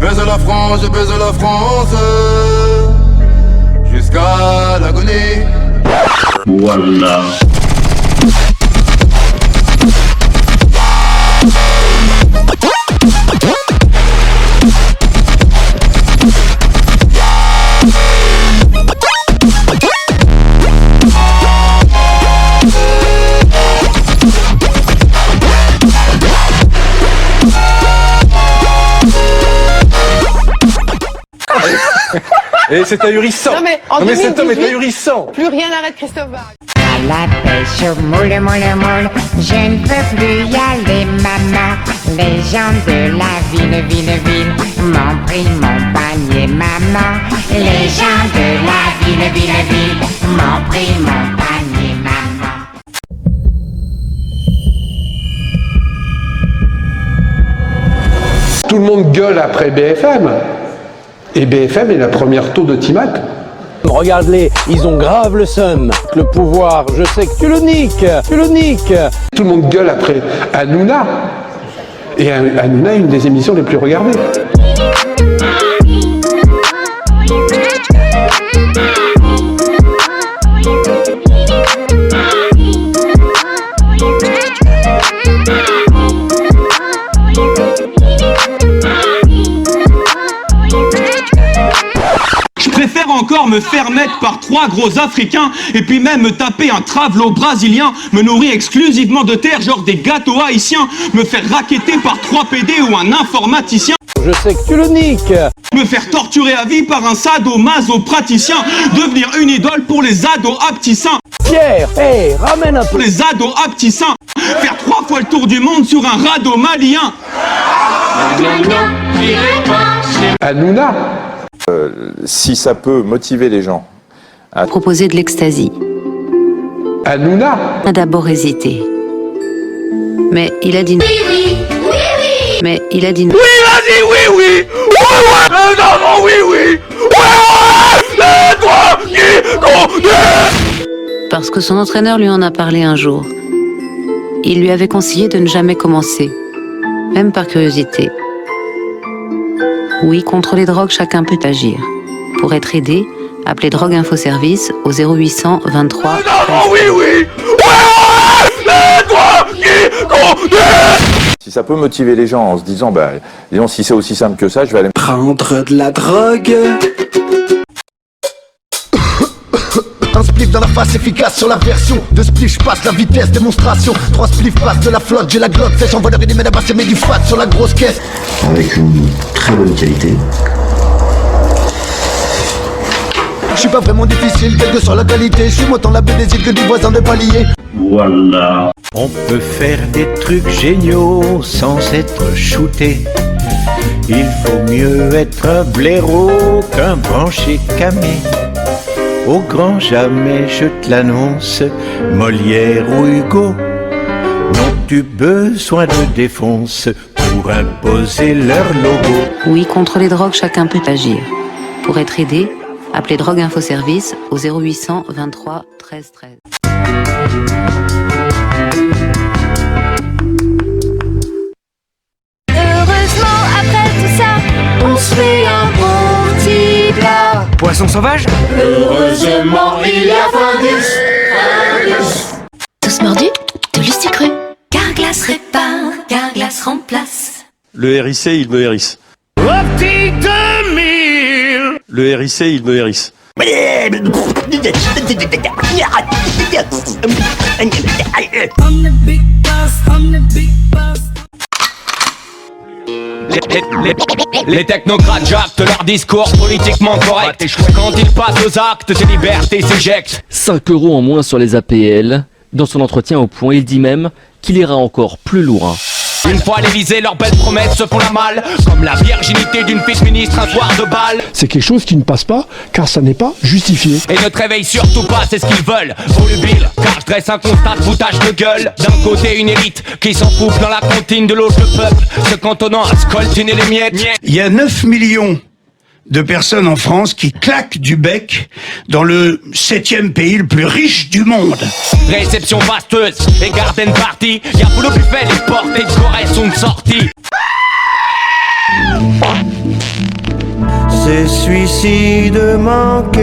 baise la France, jusqu'à l'agonie. Voilà. Et c'est ahurissant. Non mais, cet homme est ahurissant. Plus rien n'arrête Christophe Barre. À la pêche au moule, moule, je ne peux plus y aller, maman. Les gens de la ville, m'ont pris mon panier, maman. Les gens de la ville, m'ont pris mon panier, maman. Tout le monde gueule après BFM. Et BFM est la première tour de Timac. Regarde-les, ils ont grave le seum. Le pouvoir, je sais que tu le niques. Tout le monde gueule après Hanouna. Et Hanouna est une des émissions les plus regardées. Je préfère encore me faire mettre par 3 gros Africains et puis même me taper un travelo brésilien, me nourrir exclusivement de terre, genre des gâteaux haïtiens, me faire racketter par 3 PD ou un informaticien. Je sais que tu le niques. Me faire torturer à vie par un sadomaso-praticien, devenir une idole pour les ados aptissants. Pierre, ramène un peu. Pour les ados aptissants, faire 3 fois le tour du monde sur un radeau malien. Hanouna. Si ça peut motiver les gens à proposer de l'ecstasy. Hanouna A d'abord hésité. Mais il a dit non. Oui. Mais il a dit non. Oui, vas-y, oui. Ouais. Non, oui. Ouais. C'est toi qui conduis. Parce que son entraîneur lui en a parlé un jour. Il lui avait conseillé de ne jamais commencer, même par curiosité. Oui, contre les drogues, chacun peut agir. Pour être aidé, appelez Drogue Info Service au 0800 23. Non, oui. Ouais. C'est toi qui conduis. si ça peut motiver les gens en se disant disons si c'est aussi simple que ça, je vais aller prendre de la drogue. Un spliff dans la face efficace sur la version. 2 spliffs, je passe la vitesse, démonstration. 3 spliffs, passe de la flotte, j'ai la glotte sèche. Envoie des mènes à passer, mais du fat sur la grosse caisse. Avec une très bonne qualité. Je suis pas vraiment difficile, quelle que soit la qualité. Je suis autant la baie des îles que du voisin de palier. Voilà. On peut faire des trucs géniaux sans être shooté. Il faut mieux être un blaireau qu'un branché camé. Au grand jamais, je te l'annonce, Molière ou Hugo n'ont-tu besoin de défonce pour imposer leur logo. Oui, contre les drogues, chacun peut agir. Pour être aidé, appelez Drogue Info Service au 0800 23 13 13. Heureusement, après tout ça, on se fait un bon petit plat. Poisson sauvage? Heureusement, il y a Findus. Tous mordus? De l'Usticru. Carglass répare, Carglass remplace. Le RIC, il me hérisse. Optique 2000. Le RIC, il me hérisse. Les technocrates jactent leur discours politiquement correct. Quand ils passent aux actes, tes libertés s'éjectent. 5 € en moins sur les APL. Dans son entretien au Point, il dit même qu'il ira encore plus loin. Une fois à l'Élysée, leurs belles promesses se font la malle. Comme la virginité d'une fille ministre un soir de bal. C'est quelque chose qui ne passe pas, car ça n'est pas justifié. Et ne te réveille surtout pas, c'est ce qu'ils veulent. Volubile, car je dresse un constat de foutage de gueule. D'un côté, une élite qui s'enfoufle dans la comptine, de l'autre, le peuple se cantonnant à scoltiner les miettes. Il y a 9 millions de personnes en France qui claquent du bec dans le 7e pays le plus riche du monde. Réception fasteuse et garden party. Y'a pour le buffet, les portes et de Corée sont sorties. c'est suicide manqué.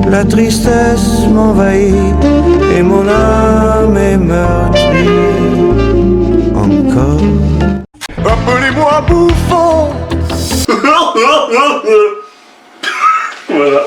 La tristesse m'envahit et mon âme est meurtrie encore. Appelez-moi bouffon. Voilà.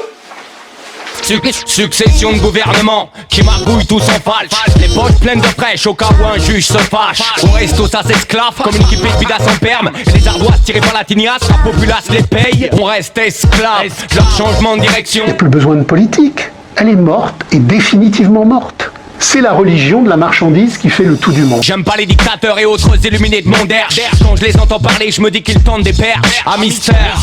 Succession de gouvernements qui magouillent tous en falche. Les poches pleines de fraîches au cas où un juge se fâche. On reste tous assez esclaves comme une équipe de bidas en perme. Et les ardoises tirées par la tignasse, la populace les paye. On reste esclaves, leur changement de direction. Il n'y a plus besoin de politique. Elle est morte et définitivement morte. C'est la religion de la marchandise qui fait le tout du monde. J'aime pas les dictateurs et autres illuminés de mon der. Quand je les entends parler, je me dis qu'ils tentent des perches. À mystère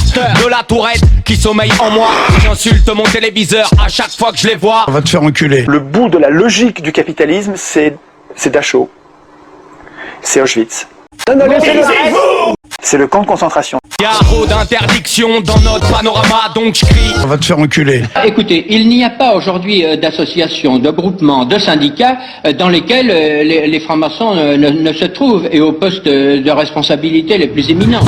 de la tourette qui sommeille en moi. J'insulte mon téléviseur à chaque fois que je les vois. On va te faire enculer. Le bout de la logique du capitalisme, c'est Dachau. C'est Auschwitz. C'est le camp de concentration. Y'a trop d'interdictions dans notre panorama, donc je crie. On va te faire enculer. Écoutez, il n'y a pas aujourd'hui d'associations, de groupements, de syndicats dans lesquels les francs-maçons ne se trouvent et aux postes de responsabilité les plus éminents.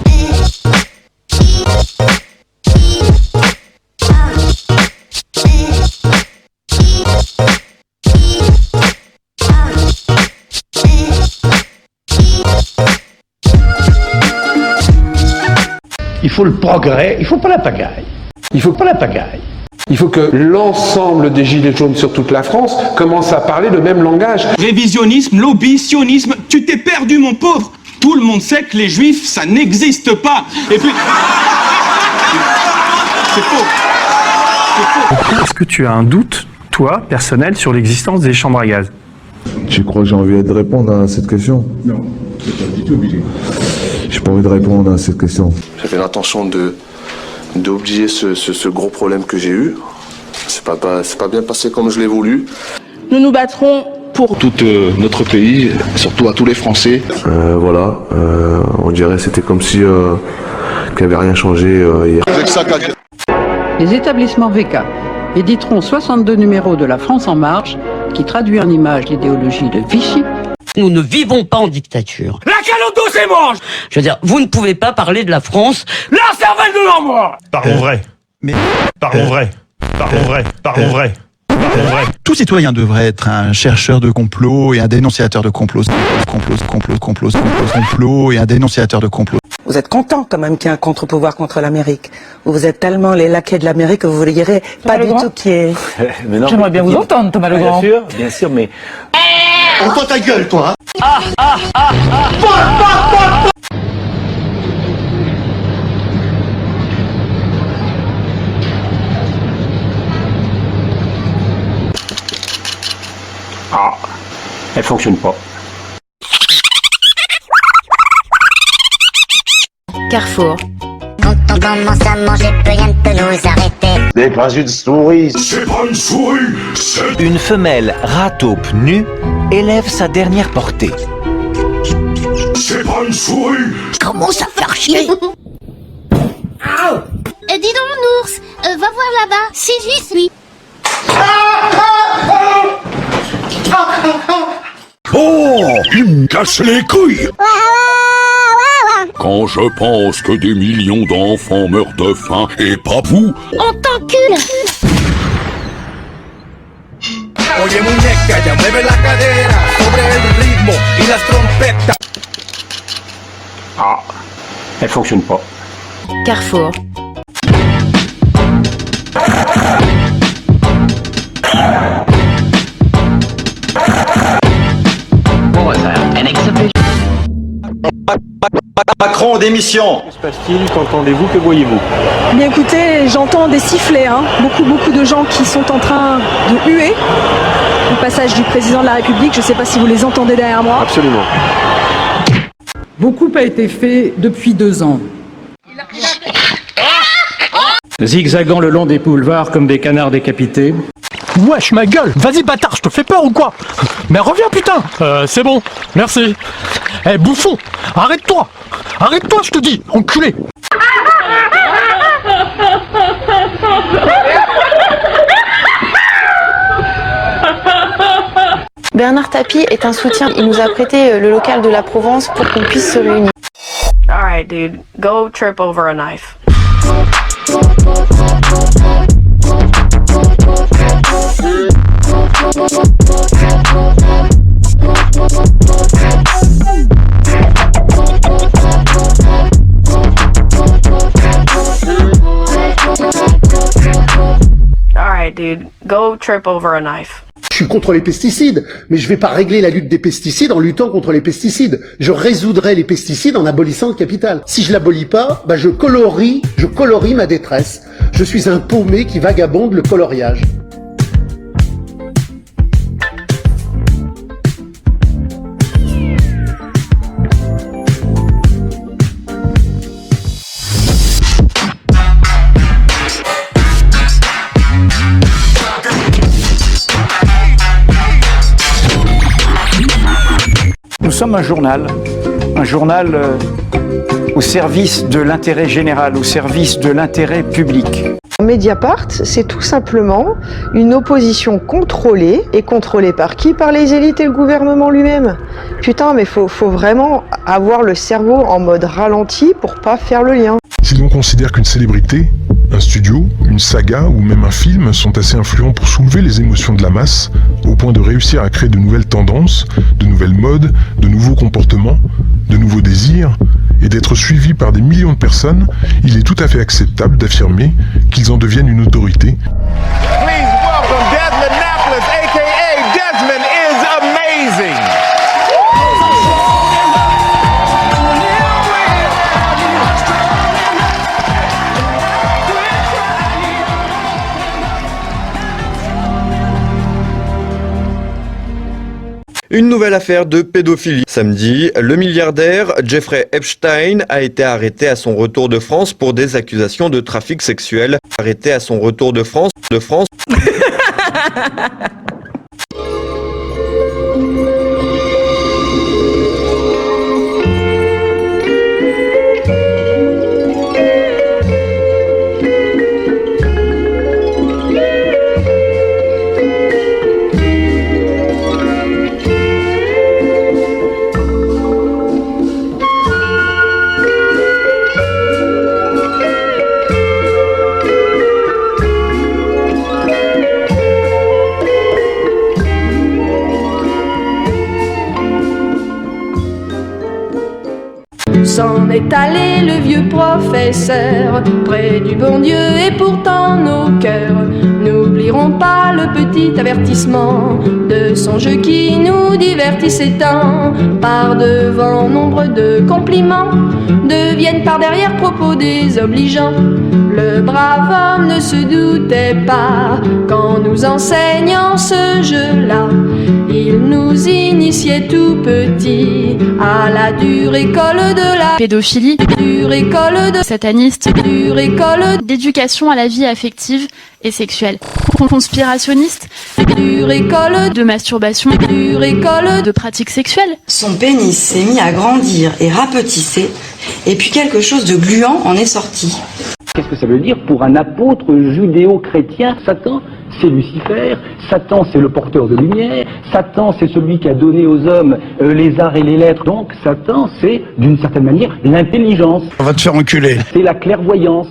Il faut le progrès, il faut pas la pagaille. Il faut pas la pagaille. Il faut que l'ensemble des gilets jaunes sur toute la France commencent à parler le même langage. Révisionnisme, lobby, sionisme, tu t'es perdu mon pauvre. Tout le monde sait que les juifs, ça n'existe pas. Et puis... C'est faux. Est-ce que tu as un doute, toi, personnel, sur l'existence des chambres à gaz? Tu crois que j'ai envie de répondre à cette question? Non, c'est pas du tout obligé. J'ai pas envie de répondre à cette question. J'avais l'intention d'oublier ce gros problème que j'ai eu. C'est pas bien passé comme je l'ai voulu. Nous nous battrons pour tout notre pays, surtout à tous les Français. Voilà, on dirait c'était comme si qu'il n'y avait rien changé hier. Les établissements VK éditeront 62 numéros de La France en marche qui traduit en images l'idéologie de Vichy. Nous ne vivons pas en dictature. La calotte c'est mange. Je veux dire, vous ne pouvez pas parler de la France. La cervelle de l'armoire. Parlons vrai. Parlons vrai. Parlons vrai. Parlons vrai. Parlons vrai. Tout citoyen devrait être un chercheur de complot et un dénonciateur de complot et un dénonciateur de complot. Vous êtes content quand même qu'il y ait un contre-pouvoir contre l'Amérique. Vous êtes tellement les laquais de l'Amérique que vous ne direz pas du tout qui est... J'aimerais bien vous entendre, Thomas Legrand. Bien sûr, mais... Ouvre ta gueule, toi. Ah, elle fonctionne pas. Carrefour. Quand on commence à manger, plus rien ne peut nous arrêter. C'est pas une souris. C'est pas une souris, c'est... Une femelle râtaupe nue élève sa dernière portée. C'est pas une souris. Commence à faire chier. Dis donc, mon ours, va voir là-bas, si j'y suis. Oh, il me casse les couilles. Quand je pense que des millions d'enfants meurent de faim et pas vous... On t'encule. Oye muñeca, ya mueve la cadera sobre el ritmo y las trompetas. Ah, elle fonctionne pas. Carrefour. Macron, démission. Que se passe-t-il? Qu'entendez-vous? Que voyez-vous? Bien écoutez, j'entends des sifflets, beaucoup de gens qui sont en train de huer au passage du président de la République. Je ne sais pas si vous les entendez derrière moi. Absolument. Beaucoup a été fait depuis 2 ans. Zigzagant le long des boulevards comme des canards décapités. Wesh ma gueule, vas-y bâtard, je te fais peur ou quoi? Mais reviens putain. C'est bon, merci. Eh bouffon, arrête-toi, je te dis, enculé. Bernard Tapie est un soutien. Il nous a prêté le local de la Provence pour qu'on puisse se réunir. Alright, dude, go trip over a knife. Alright, dude, go trip over a knife. Je suis contre les pesticides, mais je vais pas régler la lutte des pesticides en luttant contre les pesticides. Je résoudrai les pesticides en abolissant le capital. Si je l'abolis pas, je colorie ma détresse. Je suis un paumé qui vagabonde le coloriage. Nous sommes un journal au service de l'intérêt général, au service de l'intérêt public. Mediapart, c'est tout simplement une opposition contrôlée, et contrôlée par qui? Par les élites et le gouvernement lui-même. Putain, mais faut vraiment avoir le cerveau en mode ralenti pour pas faire le lien. Si l'on considère qu'une célébrité, un studio, une saga ou même un film sont assez influents pour soulever les émotions de la masse, au point de réussir à créer de nouvelles tendances, de nouvelles modes, de nouveaux comportements, de nouveaux désirs, et d'être suivis par des millions de personnes, il est tout à fait acceptable d'affirmer qu'ils en deviennent une autorité. Please welcome Desmond Napoles, a.k.a. Desmond is amazing. Une nouvelle affaire de pédophilie. Samedi, le milliardaire Jeffrey Epstein a été arrêté à son retour de France pour des accusations de trafic sexuel. Arrêté à son retour de France. S'en est allé le vieux professeur près du bon Dieu, et pourtant nos cœurs n'oublieront pas le petit avertissement de son jeu qui nous divertissait tant. Par devant, nombre de compliments deviennent par derrière propos désobligeants. Le brave homme ne se doutait pas qu'en nous enseignant ce jeu-là, il nous initiait tout petit à la dure école de la pédophilie, dure école de sataniste, dure école d'éducation à la vie affective et sexuelle, conspirationniste, dure école de masturbation, dure école de pratiques sexuelles. Son pénis s'est mis à grandir et rapetisser, et puis quelque chose de gluant en est sorti. Qu'est-ce que ça veut dire pour un apôtre judéo-chrétien? Satan, c'est Lucifer, Satan, c'est le porteur de lumière, Satan, c'est celui qui a donné aux hommes les arts et les lettres. Donc Satan, c'est d'une certaine manière l'intelligence. On va te faire enculer. C'est la clairvoyance.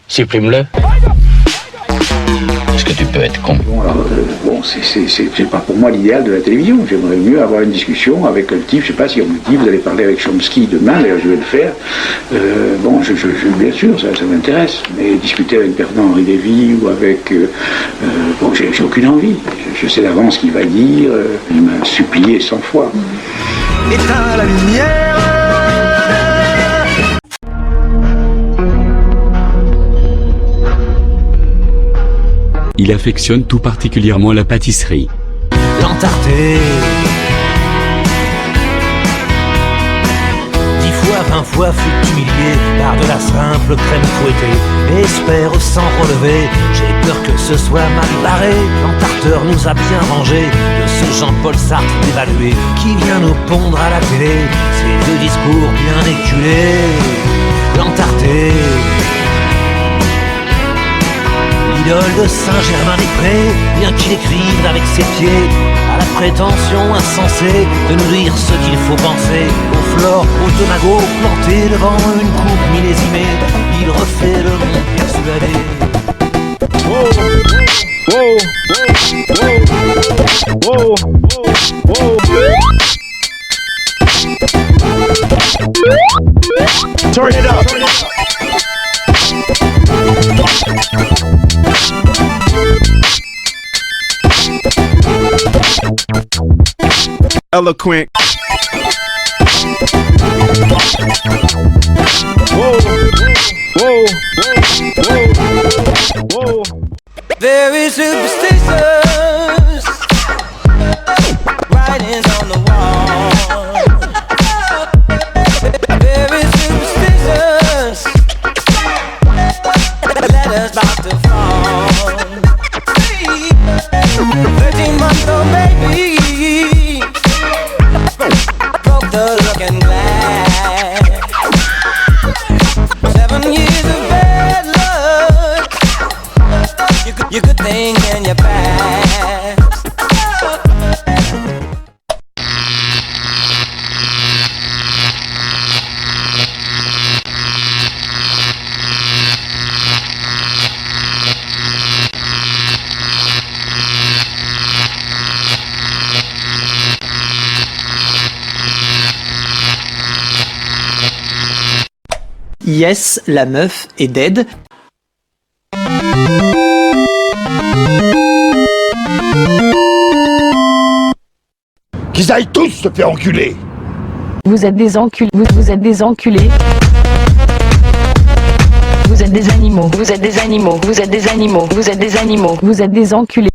Supprime-le. Est-ce que tu peux être con? C'est pas pour moi l'idéal de la télévision. J'aimerais mieux avoir une discussion avec un type, je sais pas si on me dit, vous allez parler avec Chomsky demain, d'ailleurs je vais le faire. Bien sûr, ça m'intéresse, mais discuter avec Bernard-Henri Lévy ou avec... j'ai aucune envie. Je sais d'avance ce qu'il va dire, il m'a supplié 100 fois. Éteins la lumière. Il affectionne tout particulièrement la pâtisserie. L'Antarctique. 10 fois, 20 fois fut humilié par de la simple crème fouettée. Espère sans relever, j'ai peur que ce soit mal barré. L'Antarcteur nous a bien rangé de ce Jean-Paul Sartre dévalué qui vient nous pondre à la télé ses vieux discours bien éculés. L'Antarctique. l'idole de Saint-Germain-des-Prés, bien qu'il écrive avec ses pieds, à la prétention insensée de nous dire ce qu'il faut penser. Au flore, au tonago, planté devant une coupe millésimée, il refait le monde persuadé. Turn it up. Eloquent. Whoa, whoa, whoa, whoa. Very superstitious writings on the wall. Very superstitious letters about to fall. 13-month-old baby broke the looking glass. 7 years of bad luck, you could think in your past. Yes, la meuf est dead. Qu'ils aillent tous se faire enculer. Vous êtes des enculés. Vous êtes des enculés. Vous êtes des animaux. Vous êtes des animaux. Vous êtes des animaux. Vous êtes des animaux. Vous êtes des enculés.